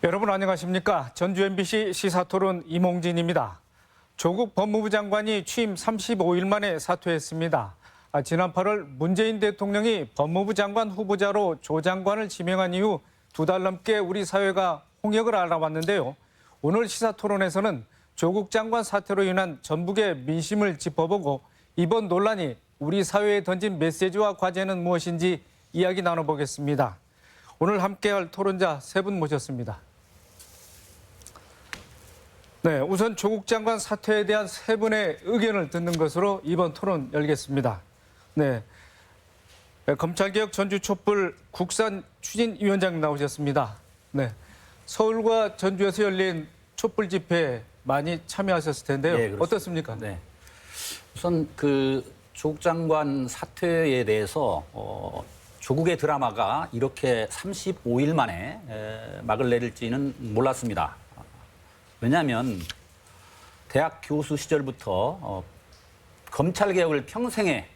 여러분 안녕하십니까? 전주 MBC 시사토론 이몽진입니다. 조국 법무부 장관이 취임 35일 만에 사퇴했습니다. 지난 8월 문재인 대통령이 법무부 장관 후보자로 조 장관을 지명한 이후 2달 넘게 우리 사회가 홍역을 알아왔는데요. 오늘 시사토론에서는 조국 장관 사퇴로 인한 전북의 민심을 짚어보고 이번 논란이 우리 사회에 던진 메시지와 과제는 무엇인지 이야기 나눠보겠습니다. 오늘 함께할 토론자 3분 모셨습니다. 네, 우선 조국 장관 사퇴에 대한 3분의 의견을 듣는 것으로 이번 토론 열겠습니다. 네, 검찰개혁 전주 촛불 국산 추진위원장 나오셨습니다. 네, 서울과 전주에서 열린 촛불 집회 많이 참여하셨을 텐데요. 네, 어떻습니까? 네. 우선 조국 장관 사퇴에 대해서 조국의 드라마가 이렇게 35일 만에 막을 내릴지는 몰랐습니다. 왜냐하면 대학 교수 시절부터 검찰개혁을 평생에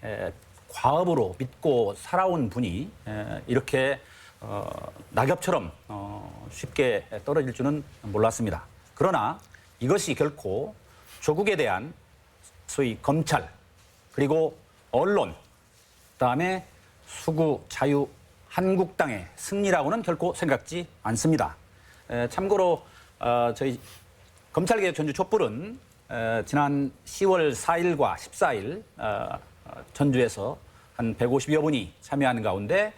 과업으로 믿고 살아온 분이 이렇게 낙엽처럼 쉽게 떨어질 줄은 몰랐습니다. 그러나 이것이 결코 조국에 대한 소위 검찰, 그리고 언론, 그다음에 수구, 자유, 한국당의 승리라고는 결코 생각지 않습니다. 참고로 저희 검찰개혁 전주 촛불은 지난 10월 4일과 14일 전주에서 한 150여 분이 참여하는 가운데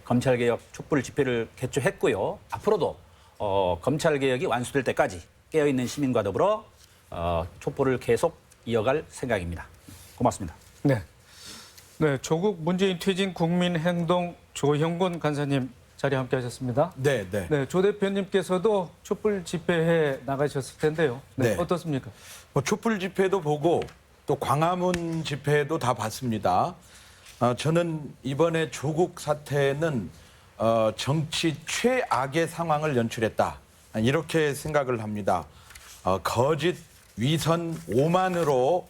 검찰개혁 촛불 집회를 개최했고요. 앞으로도 검찰개혁이 완수될 때까지 깨어있는 시민과 더불어 촛불을 계속 이어갈 생각입니다. 고맙습니다. 네. 네, 조국 문재인 퇴진 국민행동 조형곤 간사님 자리에 함께하셨습니다. 네. 네, 조 대표님께서도 촛불 집회에 나가셨을 텐데요. 네, 네. 어떻습니까? 촛불 집회도 보고 또 광화문 집회도 다 봤습니다. 저는 이번에 조국 사태는 정치 최악의 상황을 연출했다. 이렇게 생각을 합니다. 거짓 위선 오만으로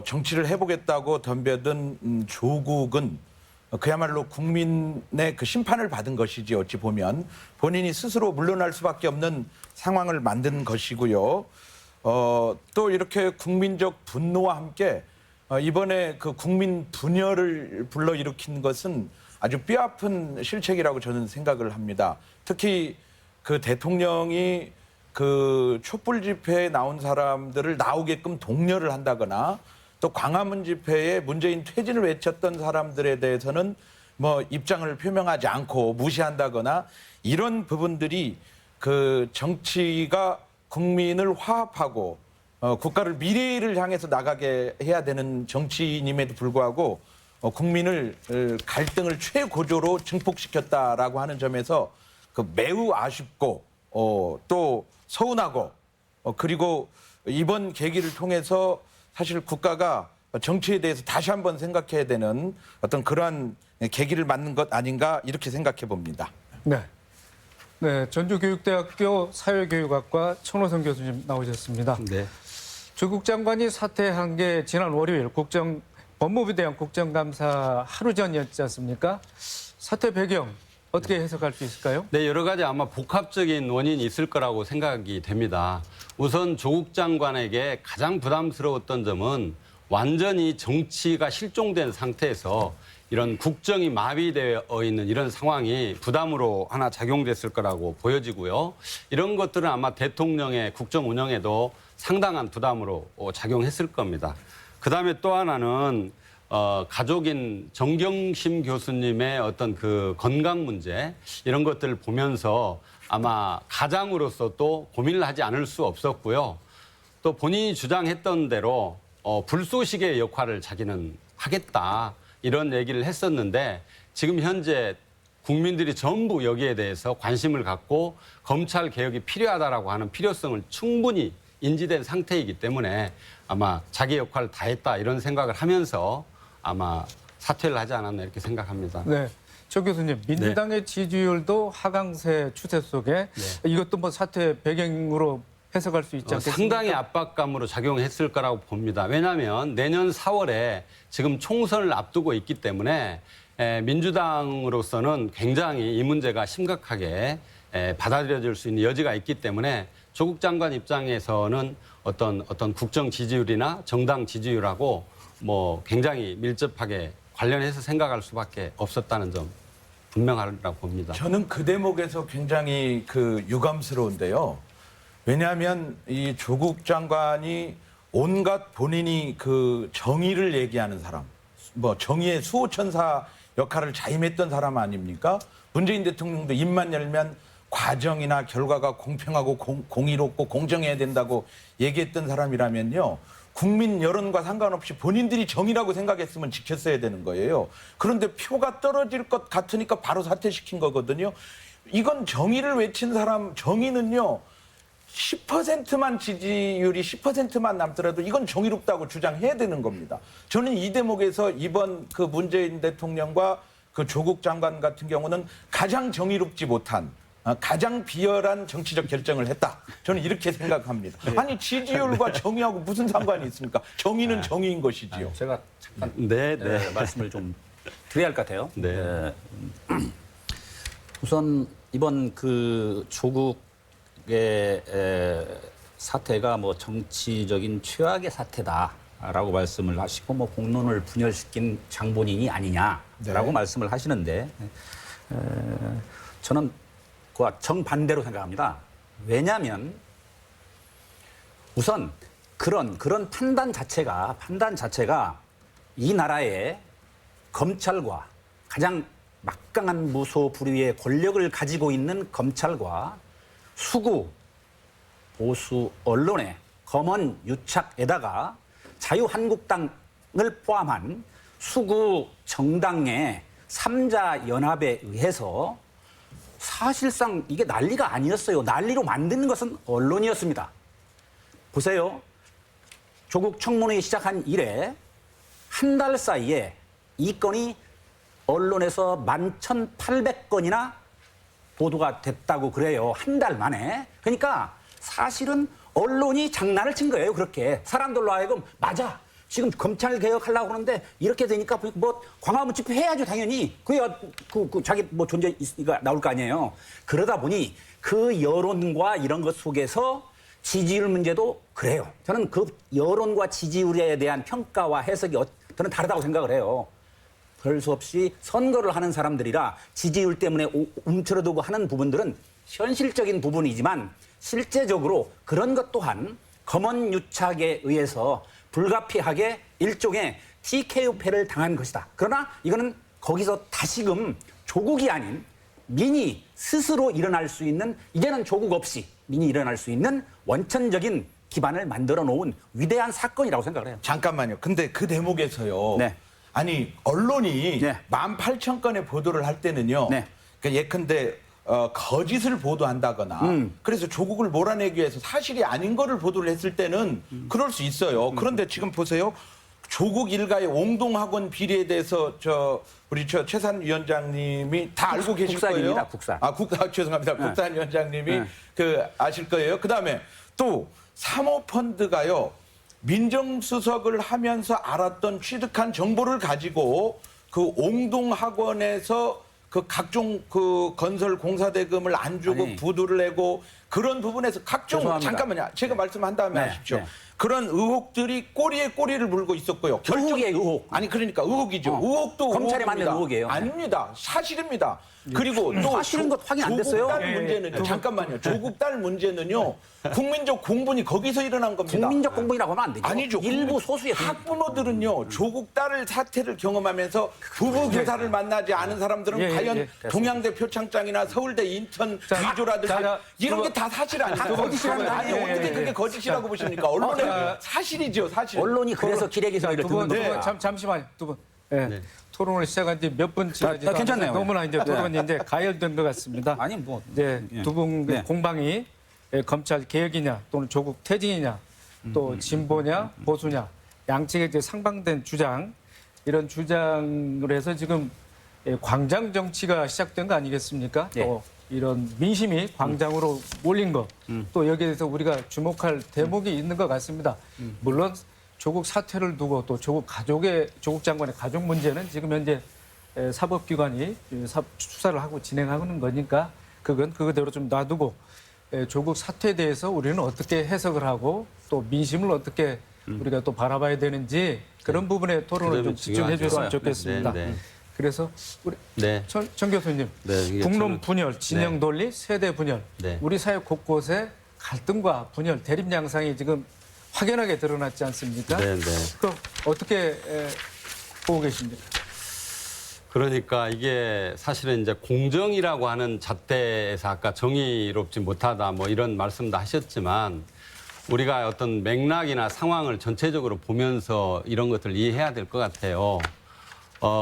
정치를 해보겠다고 덤벼든 조국은 그야말로 국민의 그 심판을 받은 것이지 어찌 보면 본인이 스스로 물러날 수밖에 없는 상황을 만든 것이고요. 또 이렇게 국민적 분노와 함께 이번에 그 국민 분열을 불러일으킨 것은 아주 뼈아픈 실책이라고 저는 생각을 합니다. 특히 그 대통령이 그 촛불 집회에 나온 사람들을 나오게끔 독려를 한다거나 또 광화문 집회에 문재인 퇴진을 외쳤던 사람들에 대해서는 뭐 입장을 표명하지 않고 무시한다거나 이런 부분들이 그 정치가 국민을 화합하고 국가를 미래를 향해서 나가게 해야 되는 정치인임에도 불구하고 국민을 갈등을 최고조로 증폭시켰다라고 하는 점에서 그 매우 아쉽고 또 서운하고 그리고 이번 계기를 통해서 사실 국가가 정치에 대해서 다시 한번 생각해야 되는 어떤 그러한 계기를 맞는 것 아닌가 이렇게 생각해 봅니다. 네. 네, 전주교육대학교 사회교육학과 천호성 교수님 나오셨습니다. 네. 조국 장관이 사퇴한 게 지난 월요일 법무부에 대한 국정감사 하루 전이었지 않습니까? 사퇴 배경 어떻게 해석할 수 있을까요? 네, 여러 가지 아마 복합적인 원인이 있을 거라고 생각이 됩니다. 우선 조국 장관에게 가장 부담스러웠던 점은 완전히 정치가 실종된 상태에서 이런 국정이 마비되어 있는 이런 상황이 부담으로 하나 작용됐을 거라고 보여지고요. 이런 것들은 아마 대통령의 국정 운영에도 상당한 부담으로 작용했을 겁니다. 그다음에 또 하나는 가족인 정경심 교수님의 어떤 그 건강 문제 이런 것들을 보면서 아마 가장으로서 또 고민을 하지 않을 수 없었고요. 또 본인이 주장했던 대로 불쏘시개의 역할을 자기는 하겠다 이런 얘기를 했었는데 지금 현재 국민들이 전부 여기에 대해서 관심을 갖고 검찰 개혁이 필요하다라고 하는 필요성을 충분히 인지된 상태이기 때문에 아마 자기 역할을 다했다 이런 생각을 하면서 아마 사퇴를 하지 않았나 이렇게 생각합니다. 네. 조 교수님, 민주당의 지지율도 하강세 추세 속에 이것도 뭐 사퇴 배경으로 해석할 수 있지 않겠습니까? 상당히 압박감으로 작용했을 거라고 봅니다. 왜냐하면 내년 4월에 지금 총선을 앞두고 있기 때문에 민주당으로서는 굉장히 이 문제가 심각하게 받아들여질 수 있는 여지가 있기 때문에 조국 장관 입장에서는 어떤 국정 지지율이나 정당 지지율하고 뭐 굉장히 밀접하게 관련해서 생각할 수밖에 없었다는 점 분명하다고 봅니다. 저는 그 대목에서 굉장히 유감스러운데요. 왜냐하면 이 조국 장관이 온갖 본인이 정의를 얘기하는 사람, 뭐 정의의 수호천사 역할을 자임했던 사람 아닙니까? 문재인 대통령도 입만 열면 과정이나 결과가 공평하고 공의롭고 공정해야 된다고 얘기했던 사람이라면요. 국민 여론과 상관없이 본인들이 정의라고 생각했으면 지켰어야 되는 거예요. 그런데 표가 떨어질 것 같으니까 바로 사퇴시킨 거거든요. 이건 정의를 외친 사람, 정의는요. 10%만 지지율이 10%만 남더라도 이건 정의롭다고 주장해야 되는 겁니다. 저는 이 대목에서 이번 문재인 대통령과 조국 장관 같은 경우는 가장 정의롭지 못한 가장 비열한 정치적 결정을 했다. 저는 이렇게 생각합니다. 아니 지지율과 정의하고 무슨 상관이 있습니까? 정의는 정의인 것이지요. 제가 잠깐 네. 말씀을 좀 드려야 할 것 같아요. 네. 우선 이번 조국의 사태가 뭐 정치적인 최악의 사태다라고 말씀을 하시고 뭐 공론을 분열시킨 장본인이 아니냐라고 말씀을 하시는데 저는 그와 정반대로 생각합니다. 왜냐하면 우선 그런 판단 자체가 이 나라의 검찰과 가장 막강한 무소 불위의 권력을 가지고 있는 검찰과 수구 보수 언론의 검언 유착에다가 자유한국당을 포함한 수구 정당의 3자 연합에 의해서 사실상 이게 난리가 아니었어요. 난리로 만드는 것은 언론이었습니다. 보세요. 조국 청문회 시작한 이래 한 달 사이에 이 건이 언론에서 11,800건이나 보도가 됐다고 그래요. 한 달 만에. 그러니까 사실은 언론이 장난을 친 거예요. 그렇게. 사람들로 하여금 맞아. 지금 검찰 개혁하려고 하는데 이렇게 되니까 뭐 광화문 집회 해야죠. 당연히. 그래야 자기 뭐 존재가 나올 거 아니에요. 그러다 보니 그 여론과 이런 것 속에서 지지율 문제도 그래요. 저는 그 여론과 지지율에 대한 평가와 해석이 저는 다르다고 생각을 해요. 별 수 없이 선거를 하는 사람들이라 지지율 때문에 움츠러들고 하는 부분들은 현실적인 부분이지만 실제적으로 그런 것 또한 검언 유착에 의해서 불가피하게 일종의 TKO 패를 당한 것이다. 그러나 이거는 거기서 다시금 조국이 아닌 민이 스스로 일어날 수 있는 이제는 조국 없이 민이 일어날 수 있는 원천적인 기반을 만들어 놓은 위대한 사건이라고 생각을 해요. 잠깐만요. 근데 그 대목에서요. 네. 아니 언론이 네. 18,000건의 보도를 할 때는요. 네. 그러니까 예컨대 거짓을 보도한다거나 그래서 조국을 몰아내기 위해서 사실이 아닌 거를 보도를 했을 때는 그럴 수 있어요. 그런데 지금 보세요. 조국 일가의 옹동학원 비리에 대해서 우리 최산 위원장님이 다 알고 계실 국산입니다, 거예요. 국산. 죄송합니다. 네. 국산 위원장님이 네. 아실 거예요. 그다음에 또 사모펀드가요. 민정수석을 하면서 알았던 취득한 정보를 가지고 옹동학원에서 각종 건설 공사 대금을 안 주고 부도를 내고 그런 부분에서 각종 죄송합니다. 잠깐만요. 제가 말씀한 다음에 하십시오. 네. 그런 의혹들이 꼬리에 꼬리를 물고 있었고요. 의혹이에요, 의혹. 아니 그러니까 의혹이죠. 의혹도 검찰이 의혹입니다. 만든 의혹이에요. 아닙니다. 사실입니다. 그리고 또 사실인 것 확인 안 됐어요? 조국 딸 문제는요. 잠깐만요. 조국 딸 문제는요. 국민적 공분이 거기서 일어난 겁니다. 국민적 공분이라고 하면 안 되죠. 아니죠. 일부 소수의 학부모들은요. 조국 딸을 사태를 경험하면서 부부 교사를 만나지 않은 사람들은 과연 동양대 표창장이나 서울대 인턴 위조라든지 이런 게 다 사실 아니에요. 거짓이라는 아니 어떻게 그게 거짓이라고 보십니까? 언론의 사실이죠, 사실. 언론이 그래서 기레기 소리를 듣는 거예요. 잠시만요. 두 분. 네. 토론을 시작한 지 몇 분 지나지도 괜찮네요. 너무나 이제 토론이 이제 가열된 것 같습니다. 아니 뭐 이제 두 분 네. 공방이 검찰 개혁이냐 또는 조국 퇴진이냐 또 진보냐 보수냐 양측의 이제 상반된 주장 이런 주장을 해서 지금 광장 정치가 시작된 거 아니겠습니까? 네. 또 이런 민심이 광장으로 몰린 거 또 여기에 대해서 우리가 주목할 대목이 있는 것 같습니다. 물론 조국 사퇴를 두고 또 조국 장관의 가족 문제는 지금 현재 사법기관이 수사를 하고 진행하는 거니까 그건 그대로 좀 놔두고 조국 사퇴에 대해서 우리는 어떻게 해석을 하고 또 민심을 어떻게 우리가 또 바라봐야 되는지 그런 부분에 토론을 좀 집중해 줬으면 좋겠습니다. 네, 네. 그래서 우리 네. 정 교수님, 네, 이게 국론 저는- 분열, 진영 네. 논리, 세대 분열, 네. 우리 사회 곳곳에 갈등과 분열, 대립 양상이 지금 확연하게 드러났지 않습니까? 네, 네. 그럼 어떻게 보고 계십니까? 그러니까 이게 사실은 이제 공정이라고 하는 잣대에서 아까 정의롭지 못하다 뭐 이런 말씀도 하셨지만 우리가 어떤 맥락이나 상황을 전체적으로 보면서 이런 것들을 이해해야 될 것 같아요.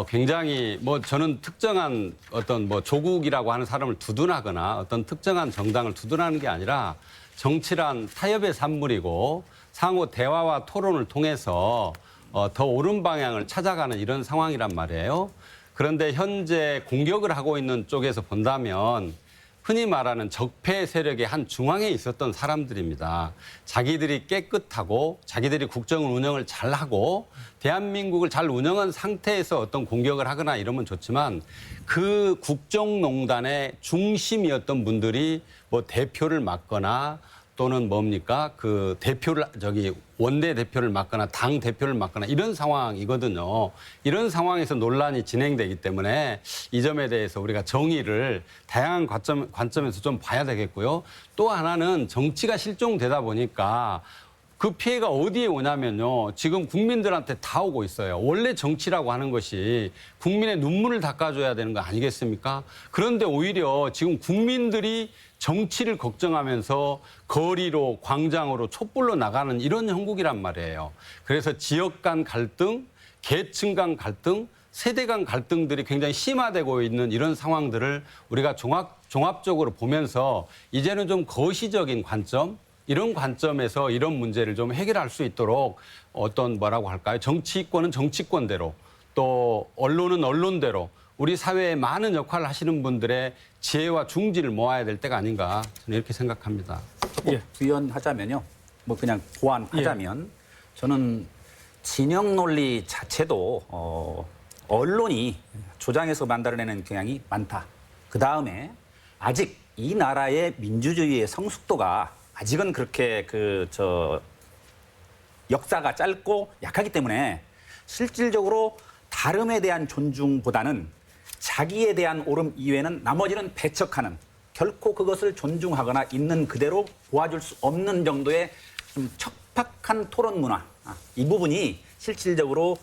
굉장히 뭐 저는 특정한 어떤 뭐 조국이라고 하는 사람을 두둔하거나 어떤 특정한 정당을 두둔하는 게 아니라 정치란 타협의 산물이고 상호 대화와 토론을 통해서 더 옳은 방향을 찾아가는 이런 상황이란 말이에요. 그런데 현재 공격을 하고 있는 쪽에서 본다면 흔히 말하는 적폐 세력의 한 중앙에 있었던 사람들입니다. 자기들이 깨끗하고 자기들이 국정 운영을 잘하고 대한민국을 잘 운영한 상태에서 어떤 공격을 하거나 이러면 좋지만 그 국정농단의 중심이었던 분들이 뭐 대표를 맡거나 또는 뭡니까? 그 대표를 원내 대표를 맡거나 당 대표를 맡거나 이런 상황이거든요. 이런 상황에서 논란이 진행되기 때문에 이 점에 대해서 우리가 정의를 다양한 관점에서 좀 봐야 되겠고요. 또 하나는 정치가 실종되다 보니까 그 피해가 어디에 오냐면요. 지금 국민들한테 다 오고 있어요. 원래 정치라고 하는 것이 국민의 눈물을 닦아줘야 되는 거 아니겠습니까? 그런데 오히려 지금 국민들이 정치를 걱정하면서 거리로 광장으로 촛불로 나가는 이런 형국이란 말이에요. 그래서 지역 간 갈등, 계층 간 갈등, 세대 간 갈등들이 굉장히 심화되고 있는 이런 상황들을 우리가 종합적으로 보면서 이제는 좀 거시적인 관점, 이런 관점에서 이런 문제를 좀 해결할 수 있도록 어떤 뭐라고 할까요? 정치권은 정치권대로 또 언론은 언론대로 우리 사회에 많은 역할을 하시는 분들의 지혜와 중지를 모아야 될 때가 아닌가 저는 이렇게 생각합니다. 예. 부연하자면요. 뭐 그냥 보완하자면 저는 진영 논리 자체도 언론이 조장해서 만들어내는 경향이 많다. 그 다음에 아직 이 나라의 민주주의의 성숙도가 아직은 그렇게 역사가 짧고 약하기 때문에 실질적으로 다름에 대한 존중보다는 자기에 대한 옳음 이외에는 나머지는 배척하는 결코 그것을 존중하거나 있는 그대로 보아줄 수 없는 정도의 좀 척박한 토론 문화 이 부분이 실질적으로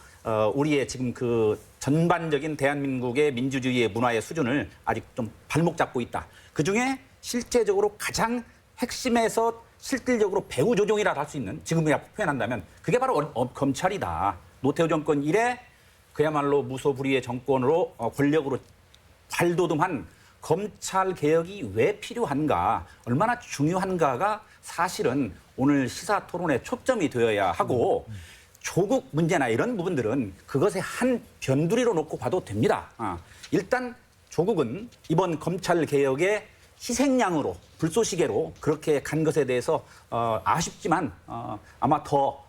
우리의 지금 그 전반적인 대한민국의 민주주의의 문화의 수준을 아직 좀 발목 잡고 있다. 그중에 실제적으로 가장 핵심에서 실질적으로 배후 조종이라 할 수 있는 지금이야 표현한다면 그게 바로 검찰이다. 노태우 정권 이래 그야말로 무소불위의 정권으로 권력으로 발돋움한 검찰 개혁이 왜 필요한가, 얼마나 중요한가가 사실은 오늘 시사 토론의 초점이 되어야 하고 조국 문제나 이런 부분들은 그것의 한 변두리로 놓고 봐도 됩니다. 일단 조국은 이번 검찰 개혁의 희생양으로 불쏘시개로 그렇게 간 것에 대해서 아쉽지만 아마 더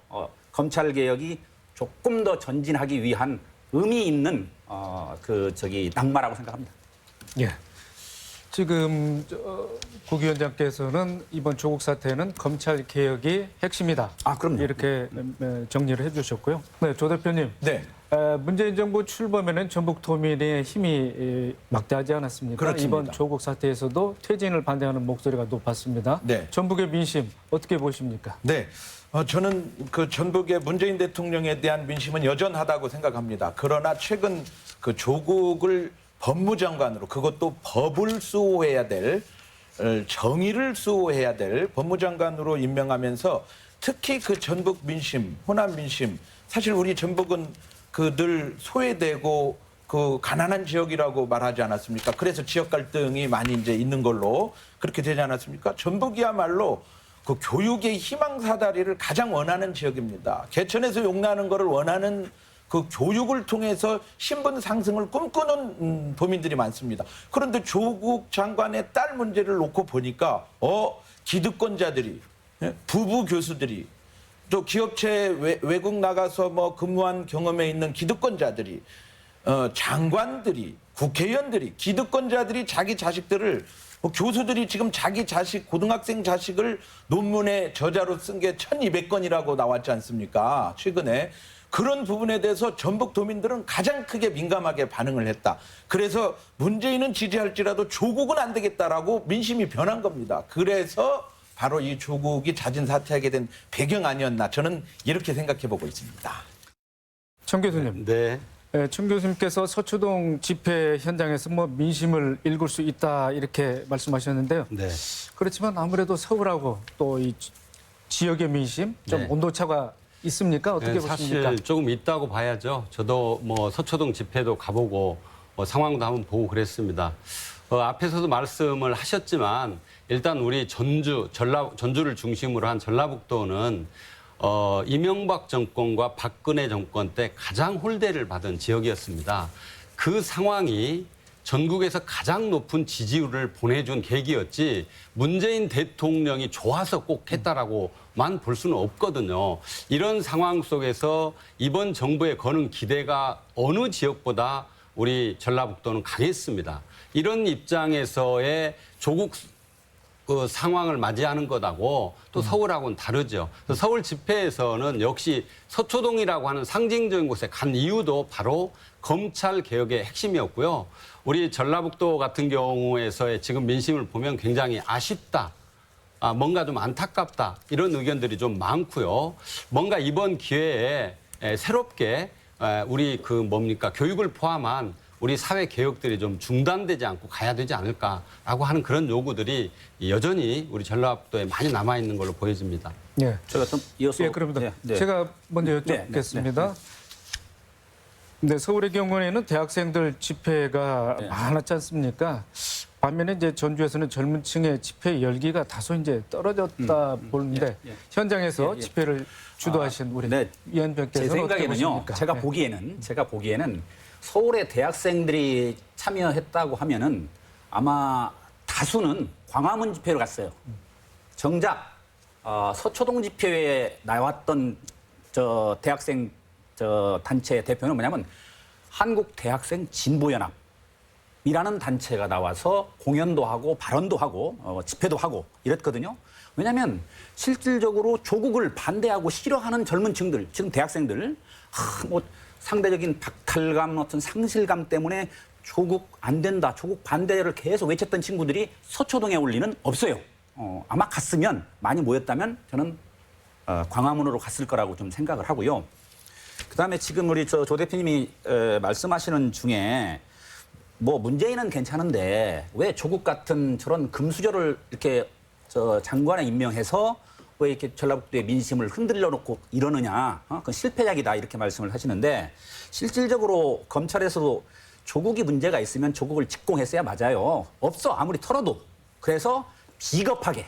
검찰 개혁이 조금 더 전진하기 위한 의미 있는 낙마라고 생각합니다. 예. 지금 국위원장께서는 이번 조국 사태는 검찰 개혁이 핵심이다. 그럼요. 이렇게 정리를 해주셨고요. 네, 조 대표님. 네. 문재인 정부 출범에는 전북도민의 힘이 막대하지 않았습니까? 그렇습니다. 이번 조국 사태에서도 퇴진을 반대하는 목소리가 높았습니다. 네. 전북의 민심 어떻게 보십니까? 네. 저는 그 전북의 문재인 대통령에 대한 민심은 여전하다고 생각합니다. 그러나 최근 그 조국을 법무장관으로 그것도 법을 수호해야 될 정의를 수호해야 될 법무장관으로 임명하면서 특히 그 전북 민심, 호남 민심 사실 우리 전북은 그 늘 소외되고 그 가난한 지역이라고 말하지 않았습니까? 그래서 지역 갈등이 많이 이제 있는 걸로 그렇게 되지 않았습니까? 전북이야말로 그 교육의 희망 사다리를 가장 원하는 지역입니다. 개천에서 용나는 거를 원하는 그 교육을 통해서 신분 상승을 꿈꾸는 도민들이 많습니다. 그런데 조국 장관의 딸 문제를 놓고 보니까 기득권자들이 부부 교수들이 또 기업체 외국 나가서 뭐 근무한 경험에 있는 기득권자들이 장관들이 국회의원들이 기득권자들이 자기 자식들을 뭐 교수들이 지금 자기 자식, 고등학생 자식을 논문에 저자로 쓴 게 1200건이라고 나왔지 않습니까? 최근에. 그런 부분에 대해서 전북도민들은 가장 크게 민감하게 반응을 했다. 그래서 문재인은 지지할지라도 조국은 안 되겠다라고 민심이 변한 겁니다. 그래서 바로 이 조국이 자진 사퇴하게 된 배경 아니었나, 저는 이렇게 생각해 보고 있습니다. 청 교수님. 네. 청 교수님께서 서초동 집회 현장에서 뭐 민심을 읽을 수 있다 이렇게 말씀하셨는데요. 네. 그렇지만 아무래도 서울하고 또 이 지역의 민심 좀 네. 온도차가 있습니까? 어떻게 네, 보십니까? 사실 조금 있다고 봐야죠. 저도 뭐 서초동 집회도 가보고 상황도 한번 보고 그랬습니다. 앞에서도 말씀을 하셨지만 일단 우리 전주를 중심으로 한 전라북도는 이명박 정권과 박근혜 정권 때 가장 홀대를 받은 지역이었습니다. 그 상황이 전국에서 가장 높은 지지율을 보내준 계기였지 문재인 대통령이 좋아서 꼭 했다라고만 볼 수는 없거든요. 이런 상황 속에서 이번 정부에 거는 기대가 어느 지역보다 우리 전라북도는 강했습니다. 이런 입장에서의 조국 그 상황을 맞이하는 것하고 또 서울하고는 다르죠. 그래서 서울 집회에서는 역시 서초동이라고 하는 상징적인 곳에 간 이유도 바로 검찰 개혁의 핵심이었고요. 우리 전라북도 같은 경우에서의 지금 민심을 보면 굉장히 아쉽다. 뭔가 좀 안타깝다. 이런 의견들이 좀 많고요. 뭔가 이번 기회에 새롭게 우리 교육을 포함한 우리 사회 개혁들이 좀 중단되지 않고 가야 되지 않을까라고 하는 그런 요구들이 여전히 우리 전라북도에 많이 남아 있는 걸로 보여집니다. 예. 제가 좀 이어서 그럽니다. 네. 제가 먼저 여쭙겠습니다. 네, 서울의 경우에는 대학생들 집회가 많았지 않습니까? 반면에 이제 전주에서는 젊은 층의 집회 열기가 다소 이제 떨어졌다 보는데 현장에서 집회를 주도하신 우리 위원장께서 제 생각에는요. 제가 보기에는 서울의 대학생들이 참여했다고 하면은 아마 다수는 광화문 집회로 갔어요. 정작 서초동 집회에 나왔던 저 대학생 단체 대표는 뭐냐면 한국대학생 진보연합이라는 단체가 나와서 공연도 하고 발언도 하고 집회도 하고 이랬거든요. 왜냐하면 실질적으로 조국을 반대하고 싫어하는 젊은 층들, 지금 대학생들, 뭐 상대적인 박탈감, 어떤 상실감 때문에 조국 안 된다, 조국 반대를 계속 외쳤던 친구들이 서초동에 올 리는 없어요. 아마 갔으면, 많이 모였다면 저는 광화문으로 갔을 거라고 좀 생각을 하고요. 그다음에 지금 우리 조 대표님이 말씀하시는 중에 뭐 문재인은 괜찮은데 왜 조국 같은 저런 금수저를 이렇게 장관에 임명해서 왜 이렇게 전라북도의 민심을 흔들려 놓고 이러느냐. 그건 실패작이다 이렇게 말씀을 하시는데 실질적으로 검찰에서도 조국이 문제가 있으면 조국을 직공했어야 맞아요. 없어 아무리 털어도. 그래서 비겁하게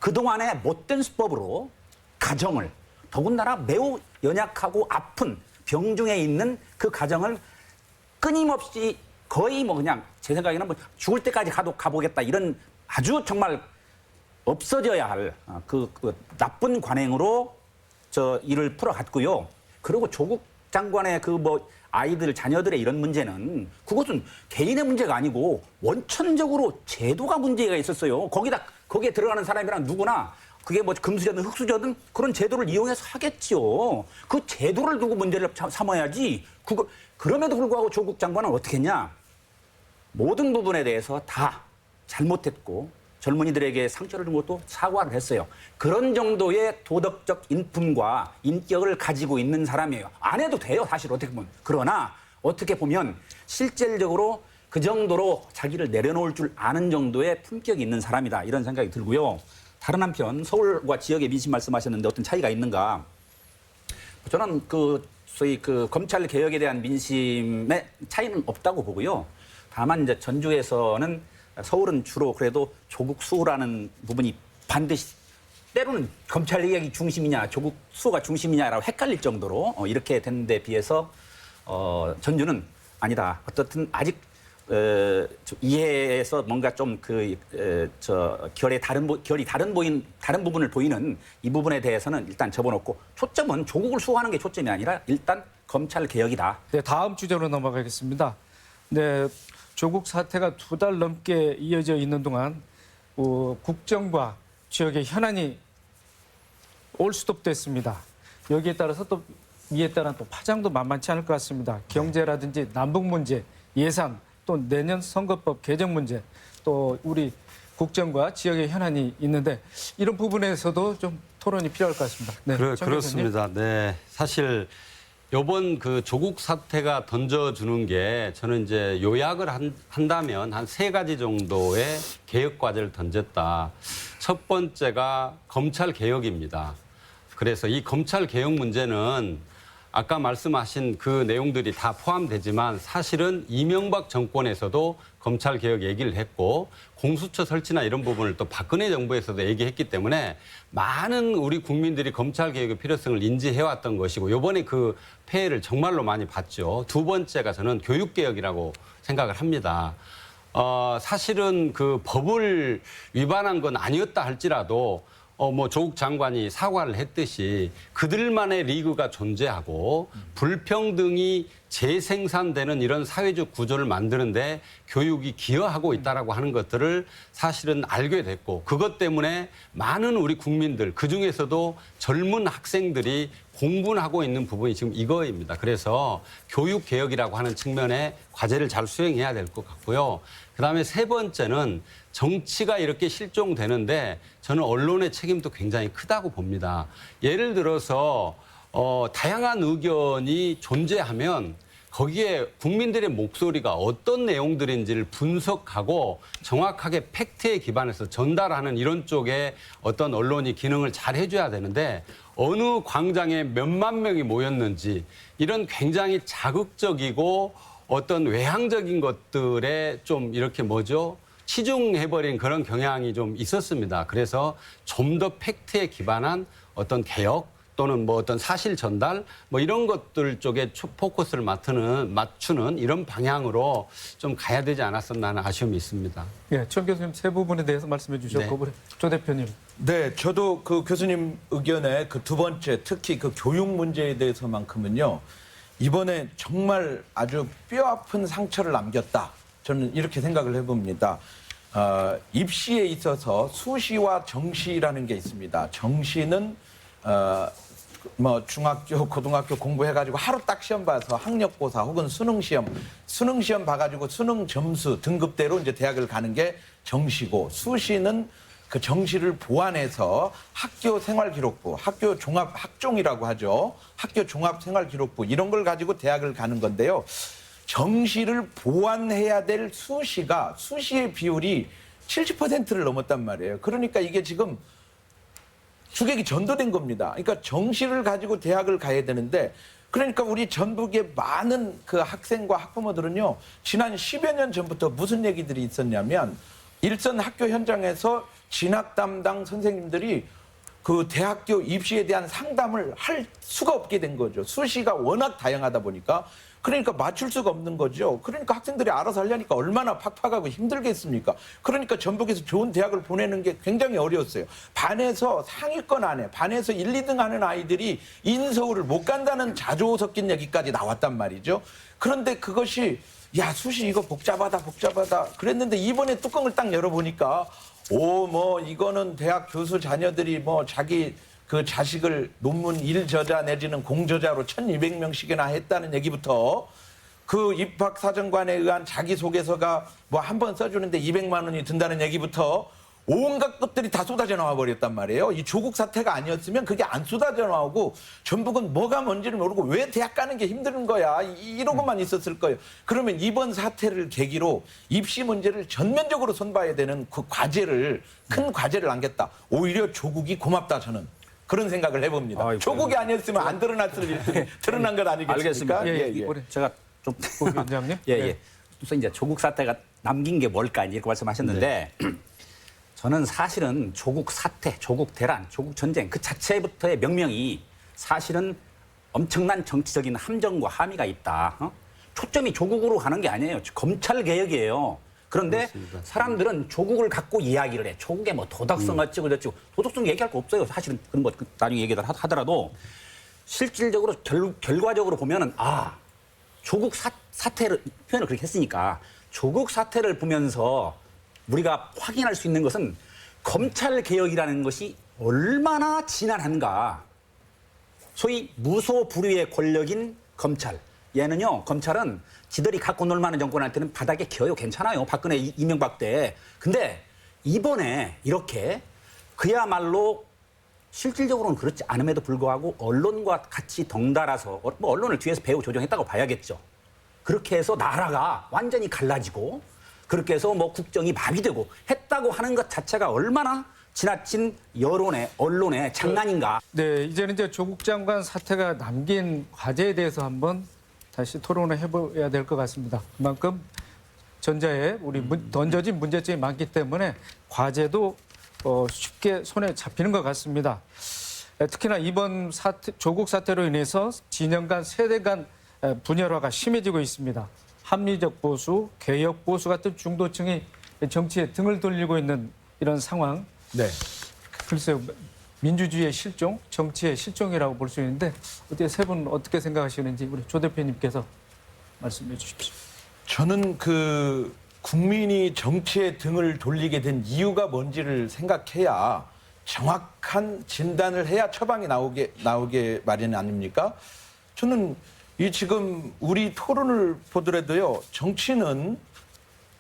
그동안의 못된 수법으로 가정을 더군다나 매우 연약하고 아픈 병중에 있는 그 가정을 끊임없이 거의 뭐 그냥 제 생각에는 뭐 죽을 때까지 가보겠다 이런 아주 정말 없어져야 할 그 나쁜 관행으로 일을 풀어갔고요. 그리고 조국 장관의 그 뭐 아이들 자녀들의 이런 문제는 그것은 개인의 문제가 아니고 원천적으로 제도가 문제가 있었어요. 거기에 들어가는 사람이랑 누구나 그게 뭐 금수저든 흙수저든 그런 제도를 이용해서 하겠지요. 그 제도를 두고 문제를 삼아야지. 그럼에도 불구하고 조국 장관은 어떻게 했냐? 모든 부분에 대해서 다 잘못했고 젊은이들에게 상처를 준 것도 사과를 했어요. 그런 정도의 도덕적 인품과 인격을 가지고 있는 사람이에요. 안 해도 돼요, 사실 어떻게 보면. 그러나 어떻게 보면 실질적으로 그 정도로 자기를 내려놓을 줄 아는 정도의 품격이 있는 사람이다. 이런 생각이 들고요. 다른 한편 서울과 지역의 민심 말씀하셨는데 어떤 차이가 있는가? 저는 소위 검찰 개혁에 대한 민심의 차이는 없다고 보고요. 다만 이제 전주에서는 서울은 주로 그래도 조국 수호라는 부분이 반드시 때로는 검찰 개혁이 중심이냐 조국 수호가 중심이냐라고 헷갈릴 정도로 이렇게 된 데 비해서 전주는 아니다. 어떻든 아직 이해에서 뭔가 좀 결이 다른 부분을 보이는 이 부분에 대해서는 일단 접어놓고 초점은 조국을 수호하는 게 초점이 아니라 일단 검찰 개혁이다. 네, 다음 주제로 넘어가겠습니다. 네, 조국 사태가 2달 넘게 이어져 있는 동안 국정과 지역의 현안이 올스톱됐습니다. 여기에 따라서 또 이에 따른 또 파장도 만만치 않을 것 같습니다. 경제라든지 남북 문제, 예산, 또 내년 선거법 개정 문제, 또 우리 국정과 지역의 현안이 있는데 이런 부분에서도 좀 토론이 필요할 것 같습니다. 네, 정 교수님. 그렇습니다. 네, 사실 이번 그 조국 사태가 던져주는 게 저는 이제 요약을 한다면 한 3가지 정도의 개혁 과제를 던졌다. 첫 번째가 검찰 개혁입니다. 그래서 이 검찰 개혁 문제는 아까 말씀하신 그 내용들이 다 포함되지만 사실은 이명박 정권에서도 검찰 개혁 얘기를 했고 공수처 설치나 이런 부분을 또 박근혜 정부에서도 얘기했기 때문에 많은 우리 국민들이 검찰 개혁의 필요성을 인지해왔던 것이고 이번에 그 폐해를 정말로 많이 봤죠. 두 번째가 저는 교육 개혁이라고 생각을 합니다. 사실은 그 법을 위반한 건 아니었다 할지라도 조국 장관이 사과를 했듯이 그들만의 리그가 존재하고 불평등이 재생산되는 이런 사회적 구조를 만드는데 교육이 기여하고 있다라고 하는 것들을 사실은 알게 됐고 그것 때문에 많은 우리 국민들 그중에서도 젊은 학생들이 공부를 하고 있는 부분이 지금 이거입니다. 그래서 교육 개혁이라고 하는 측면에 과제를 잘 수행해야 될 것 같고요. 그다음에 3번째는 정치가 이렇게 실종되는데 저는 언론의 책임도 굉장히 크다고 봅니다. 예를 들어서 다양한 의견이 존재하면 거기에 국민들의 목소리가 어떤 내용들인지를 분석하고 정확하게 팩트에 기반해서 전달하는 이런 쪽에 어떤 언론이 기능을 잘 해줘야 되는데 어느 광장에 몇만 명이 모였는지 이런 굉장히 자극적이고 어떤 외향적인 것들에 좀 이렇게 치중해버린 그런 경향이 좀 있었습니다. 그래서 좀 더 팩트에 기반한 어떤 개혁 또는 어떤 사실 전달 이런 것들 쪽에 포커스를 맞추는 이런 방향으로 좀 가야 되지 않았었나 하는 아쉬움이 있습니다. 예, 정 교수님 세 부분에 대해서 말씀해 주셨고 조 대표님. 네, 저도 그 교수님 의견에 그 두 번째 특히 그 교육 문제에 대해서만큼은요. 이번에 정말 아주 뼈아픈 상처를 남겼다. 저는 이렇게 생각을 해봅니다. 입시에 있어서 수시와 정시라는 게 있습니다. 정시는 중학교, 고등학교 공부해가지고 하루 딱 시험 봐서 학력고사 혹은 수능시험 봐가지고 수능 점수 등급대로 이제 대학을 가는 게 정시고 수시는 그 정시를 보완해서 학교 생활기록부, 학교 종합 학종이라고 하죠. 학교 종합 생활기록부 이런 걸 가지고 대학을 가는 건데요. 정시를 보완해야 될 수시의 비율이 70%를 넘었단 말이에요. 그러니까 이게 지금 주객이 전도된 겁니다. 그러니까 정시를 가지고 대학을 가야 되는데 그러니까 우리 전북의 많은 그 학생과 학부모들은요. 지난 10여 년 전부터 무슨 얘기들이 있었냐면 일선 학교 현장에서 진학 담당 선생님들이 그 대학교 입시에 대한 상담을 할 수가 없게 된 거죠. 수시가 워낙 다양하다 보니까. 그러니까 맞출 수가 없는 거죠. 그러니까 학생들이 알아서 하려니까 얼마나 팍팍하고 힘들겠습니까? 그러니까 전북에서 좋은 대학을 보내는 게 굉장히 어려웠어요. 반에서 상위권 안에, 반에서 1, 2등 하는 아이들이 인서울을 못 간다는 자조 섞인 얘기까지 나왔단 말이죠. 그런데 그것이 야, 수시 이거 복잡하다. 그랬는데 이번에 뚜껑을 딱 열어보니까 이거는 대학 교수 자녀들이 자기 그 자식을 논문 1저자 내지는 공저자로 1200명씩이나 했다는 얘기부터 그 입학사정관에 의한 자기소개서가 한 번 써주는데 200만 원이 든다는 얘기부터 온갖 것들이 다 쏟아져 나와 버렸단 말이에요. 이 조국 사태가 아니었으면 그게 안 쏟아져 나오고 전북은 뭐가 뭔지를 모르고 왜 대학 가는 게 힘든 거야. 이러고만 있었을 거예요. 그러면 이번 사태를 계기로 입시 문제를 전면적으로 손봐야 되는 그 큰 과제를 안겼다. 오히려 조국이 고맙다 저는. 그런 생각을 해봅니다. 조국이 아니었으면 안 드러났을 일들이 드러난 것 아니겠습니까? 알겠습니다. 제가 좀 위원장님. 그래서 이제 조국 사태가 남긴 게 뭘까 이렇게 말씀하셨는데 저는 사실은 조국 사태, 조국 대란, 조국 전쟁 그 자체부터의 명명이 사실은 엄청난 정치적인 함정과 함의가 있다. 초점이 조국으로 가는 게 아니에요. 검찰 개혁이에요. 그런데 그렇습니다. 사람들은 조국을 갖고 이야기를 해. 조국의 도덕성 어쩌고 저쩌고. 도덕성 얘기할 거 없어요. 사실은 그런 거 나중에 얘기를 하더라도 실질적으로 결과적으로 보면은 조국 사태를 표현을 그렇게 했으니까 조국 사태를 보면서 우리가 확인할 수 있는 것은 검찰 개혁이라는 것이 얼마나 지난한가. 소위 무소불위의 권력인 검찰. 얘는요, 검찰은 지들이 갖고 놀 만한 정권할 때는 바닥에 겨요. 괜찮아요. 박근혜, 이명박 때. 근데 이번에 이렇게 그야말로 실질적으로는 그렇지 않음에도 불구하고 언론과 같이 덩달아서 뭐 언론을 뒤에서 배후 조정했다고 봐야겠죠. 그렇게 해서 나라가 완전히 갈라지고 그렇게 해서 뭐 국정이 마비되고 했다고 하는 것 자체가 얼마나 지나친 여론의 언론의 장난인가. 네, 이제는 이제 조국 장관 사태가 남긴 과제에 대해서 한번 다시 토론을 해봐야 될 것 같습니다. 그만큼 전자에 우리 던져진 문제점이 많기 때문에 과제도 쉽게 손에 잡히는 것 같습니다. 특히나 이번 조국 사태로 인해서 진영 간 세대 간 분열화가 심해지고 있습니다. 합리적 보수, 개혁 보수 같은 중도층이 정치에 등을 돌리고 있는 이런 상황. 네. 글쎄요, 민주주의의 실종, 정치의 실종이라고 볼 수 있는데 어떻게 세 분 어떻게 생각하시는지 우리 조 대표님께서 말씀해 주십시오. 저는 그 국민이 정치에 등을 돌리게 된 이유가 뭔지를 생각해야 정확한 진단을 해야 처방이 나오게 마련 아닙니까? 저는 이 지금 우리 토론을 보더라도요, 정치는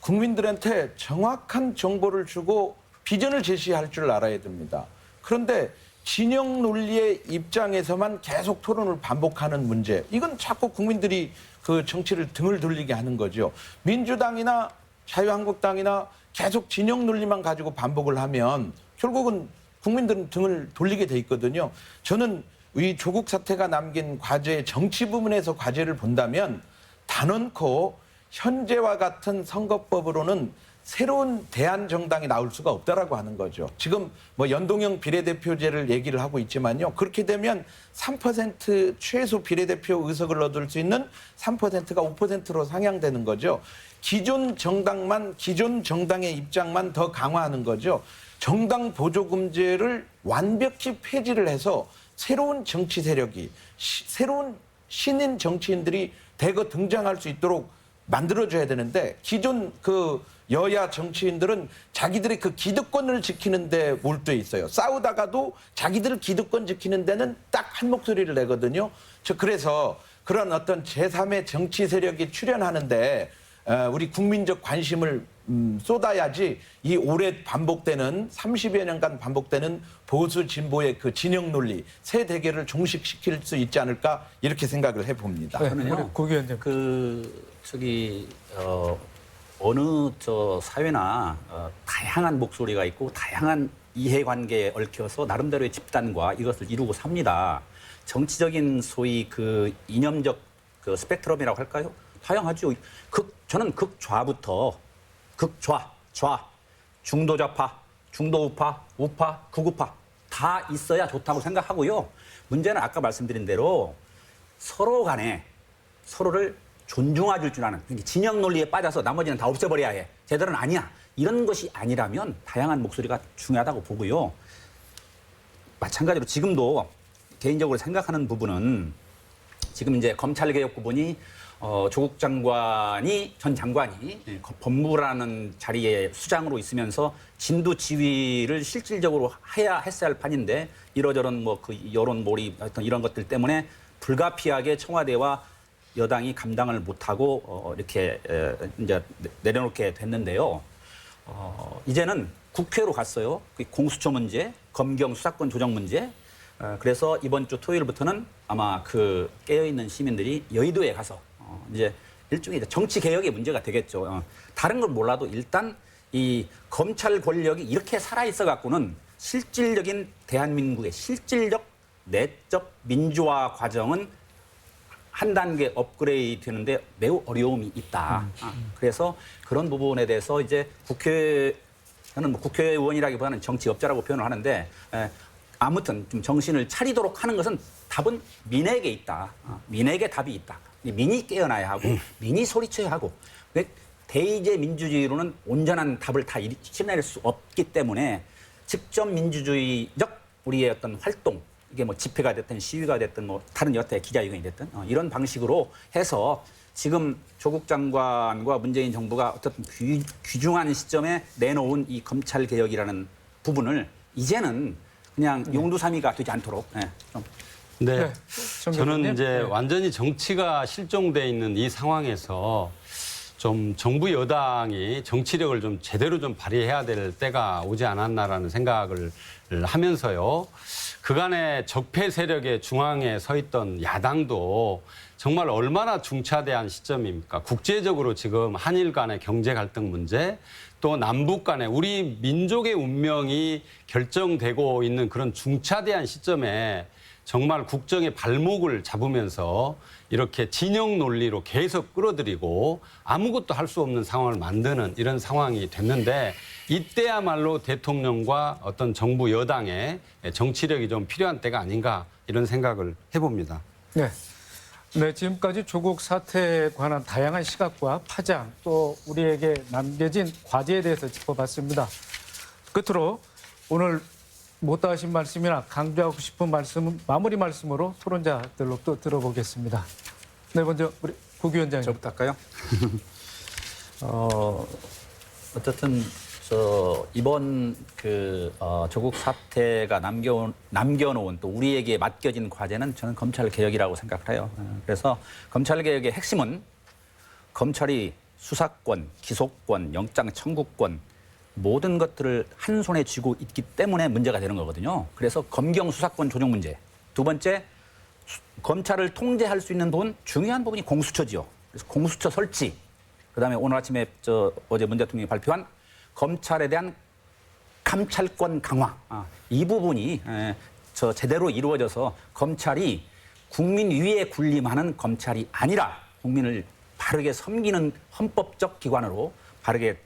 국민들한테 정확한 정보를 주고 비전을 제시할 줄 알아야 됩니다. 그런데 진영 논리의 입장에서만 계속 토론을 반복하는 문제, 이건 자꾸 국민들이 그 정치를 등을 돌리게 하는 거죠. 민주당이나 자유한국당이나 계속 진영 논리만 가지고 반복을 하면 결국은 국민들은 등을 돌리게 돼 있거든요. 저는 이 조국 사태가 남긴 과제, 정치 부분에서 과제를 본다면 단언코 현재와 같은 선거법으로는 새로운 대한정당이 나올 수가 없다라고 하는 거죠. 지금 뭐 연동형 비례대표제를 얘기를 하고 있지만요. 그렇게 되면 3% 최소 비례대표 의석을 얻을 수 있는 3%가 5%로 상향되는 거죠. 기존 정당의 입장만 더 강화하는 거죠. 정당 보조금제를 완벽히 폐지를 해서 새로운 정치 세력이, 새로운 신인 정치인들이 대거 등장할 수 있도록 만들어줘야 되는데, 기존 그 여야 정치인들은 자기들의 그 기득권을 지키는 데 몰두해 있어요. 싸우다가도 자기들 기득권 지키는 데는 딱 한 목소리를 내거든요. 그래서 그런 어떤 제3의 정치 세력이 출현하는데 우리 국민적 관심을 쏟아야지 이 오래 반복되는 30여 년간 반복되는 보수 진보의 그 진영 논리 새 대결을 종식시킬 수 있지 않을까 이렇게 생각을 해봅니다. 네, 저는요, 고 의원님. 어느 사회나 다양한 목소리가 있고 다양한 이해관계에 얽혀서 나름대로의 집단과 이것을 이루고 삽니다. 정치적인 소위 그 이념적 그 스펙트럼이라고 할까요? 다양하죠. 저는 극좌부터 좌, 중도좌파, 중도우파, 우파, 극우파 다 있어야 좋다고 생각하고요. 문제는 아까 말씀드린 대로 서로 간에 서로를 존중해 줄 아는, 진영 논리에 빠져서 나머지는 다 없애버려야 해. 제대로는 아니야. 이런 것이 아니라면 다양한 목소리가 중요하다고 보고요. 마찬가지로 지금도 개인적으로 생각하는 부분은 지금 이제 검찰개혁 부분이 조국 장관이, 전 장관이 법무부라는 자리에 수장으로 있으면서 진두지휘를 실질적으로 했어야 할 판인데 이러저런 뭐 그 여론 몰입 어떤 이런 것들 때문에 불가피하게 청와대와 여당이 감당을 못하고 이렇게 이제 내려놓게 됐는데요. 이제는 국회로 갔어요. 공수처 문제, 검경 수사권 조정 문제. 그래서 이번 주 토요일부터는 아마 그 깨어있는 시민들이 여의도에 가서 이제 일종의 정치 개혁의 문제가 되겠죠. 다른 걸 몰라도 일단 이 검찰 권력이 이렇게 살아있어 갖고는 실질적인 대한민국의 실질적 내적 민주화 과정은 한 단계 업그레이드 되는데 매우 어려움이 있다. 그래서 그런 부분에 대해서 이제 저는 뭐 국회의원이라기보다는 정치업자라고 표현을 하는데 아무튼 좀 정신을 차리도록 하는 것은 답은 민에게 있다. 민에게 답이 있다. 민이 깨어나야 하고 민이 소리쳐야 하고 대의제 민주주의로는 온전한 답을 다 실현할 수 없기 때문에 직접 민주주의적 우리의 어떤 활동 이게 뭐 집회가 됐든 시위가 됐든 뭐 다른 여태 기자회견이 됐든 이런 방식으로 해서 지금 조국 장관과 문재인 정부가 어떻든 귀중한 시점에 내놓은 이 검찰 개혁이라는 부분을 이제는 그냥 용두사미가 되지 않도록 좀 네. 네, 정 저는 교수님. 이제 네. 완전히 정치가 실종돼 있는 이 상황에서 좀 정부 여당이 정치력을 좀 제대로 좀 발휘해야 될 때가 오지 않았나라는 생각을 하면서요. 그간의 적폐 세력의 중앙에 서 있던 야당도 정말 얼마나 중차대한 시점입니까? 국제적으로 지금 한일 간의 경제 갈등 문제, 또 남북 간의 우리 민족의 운명이 결정되고 있는 그런 중차대한 시점에 정말 국정의 발목을 잡으면서 이렇게 진영 논리로 계속 끌어들이고 아무것도 할 수 없는 상황을 만드는 이런 상황이 됐는데 이때야말로 대통령과 어떤 정부 여당의 정치력이 좀 필요한 때가 아닌가 이런 생각을 해봅니다. 네. 네, 지금까지 조국 사태에 관한 다양한 시각과 파장 또 우리에게 남겨진 과제에 대해서 짚어봤습니다. 끝으로 오늘 못다 하신 말씀이나 강조하고 싶은 말씀 마무리 말씀으로 토론자들로부터 들어보겠습니다. 네, 먼저 우리 국 위원장님. 저부터 할까요? 어쨌든 이번 조국 사태가 남겨놓은 또 우리에게 맡겨진 과제는 저는 검찰 개혁이라고 생각을 해요. 그래서 검찰 개혁의 핵심은 검찰이 수사권, 기소권, 영장 청구권 모든 것들을 한 손에 쥐고 있기 때문에 문제가 되는 거거든요. 그래서 검경 수사권 조정 문제. 두 번째, 검찰을 통제할 수 있는 부분 중요한 부분이 공수처지요. 그래서 공수처 설치. 그다음에 오늘 아침에 어제 문 대통령이 발표한 검찰에 대한 감찰권 강화. 이 부분이 제대로 이루어져서 검찰이 국민 위에 군림하는 검찰이 아니라 국민을 바르게 섬기는 헌법적 기관으로 바르게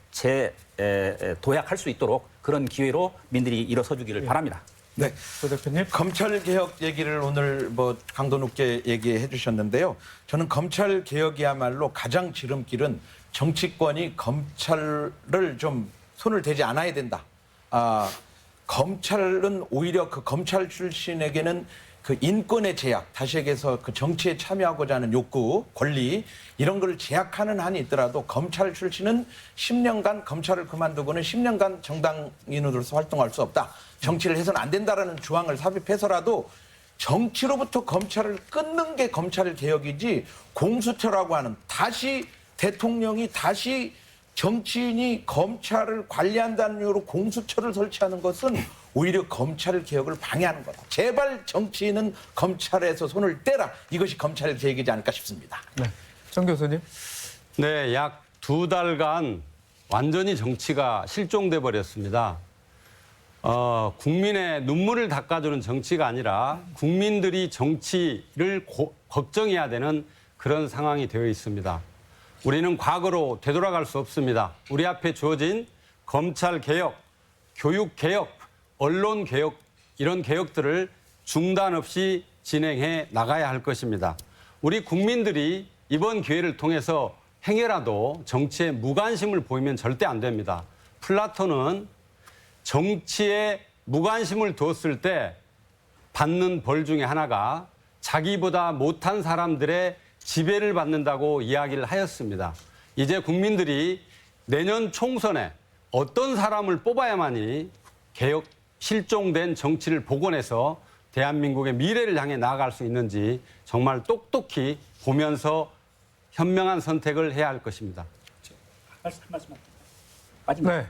도약할 수 있도록 그런 기회로 민들이 일어서 주기를 바랍니다. 네. 부 대표님. 검찰 개혁 얘기를 오늘 뭐 강도 높게 얘기해 주셨는데요. 저는 검찰 개혁이야말로 가장 지름길은 정치권이 검찰을 좀 손을 대지 않아야 된다. 검찰은 오히려 그 검찰 출신에게는 그 인권의 제약, 다시 얘기해서 그 정치에 참여하고자 하는 욕구, 권리 이런 걸 제약하는 한이 있더라도 검찰 출신은 10년간 검찰을 그만두고는 10년간 정당인으로서 활동할 수 없다. 정치를 해서는 안 된다라는 조항을 삽입해서라도 정치로부터 검찰을 끊는 게 검찰 개혁이지 공수처라고 하는 다시 대통령이 다시 정치인이 검찰을 관리한다는 이유로 공수처를 설치하는 것은 오히려 검찰 개혁을 방해하는 거다. 제발 정치인은 검찰에서 손을 떼라. 이것이 검찰 개혁이지 않을까 싶습니다. 네. 정 교수님. 네, 약 2달간 완전히 정치가 실종돼 버렸습니다. 국민의 눈물을 닦아주는 정치가 아니라 국민들이 정치를 걱정해야 되는 그런 상황이 되어 있습니다. 우리는 과거로 되돌아갈 수 없습니다. 우리 앞에 주어진 검찰 개혁, 교육 개혁, 언론 개혁 이런 개혁들을 중단 없이 진행해 나가야 할 것입니다. 우리 국민들이 이번 기회를 통해서 행여라도 정치에 무관심을 보이면 절대 안 됩니다. 플라톤은 정치에 무관심을 두었을 때 받는 벌 중에 하나가 자기보다 못한 사람들의 지배를 받는다고 이야기를 하였습니다. 이제 국민들이 내년 총선에 어떤 사람을 뽑아야만이 개혁 실종된 정치를 복원해서 대한민국의 미래를 향해 나아갈 수 있는지 정말 똑똑히 보면서 현명한 선택을 해야 할 것입니다. 네.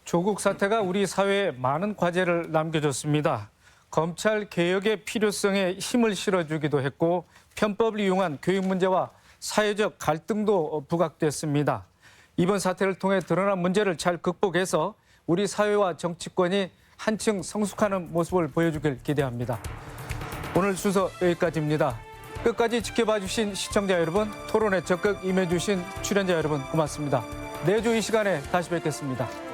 조국 사태가 우리 사회에 많은 과제를 남겨줬습니다. 검찰 개혁의 필요성에 힘을 실어주기도 했고 편법을 이용한 교육 문제와 사회적 갈등도 부각됐습니다. 이번 사태를 통해 드러난 문제를 잘 극복해서 우리 사회와 정치권이 한층 성숙하는 모습을 보여주길 기대합니다. 오늘 순서 여기까지입니다. 끝까지 지켜봐 주신 시청자 여러분, 토론에 적극 임해주신 출연자 여러분 고맙습니다. 내주 이 시간에 다시 뵙겠습니다.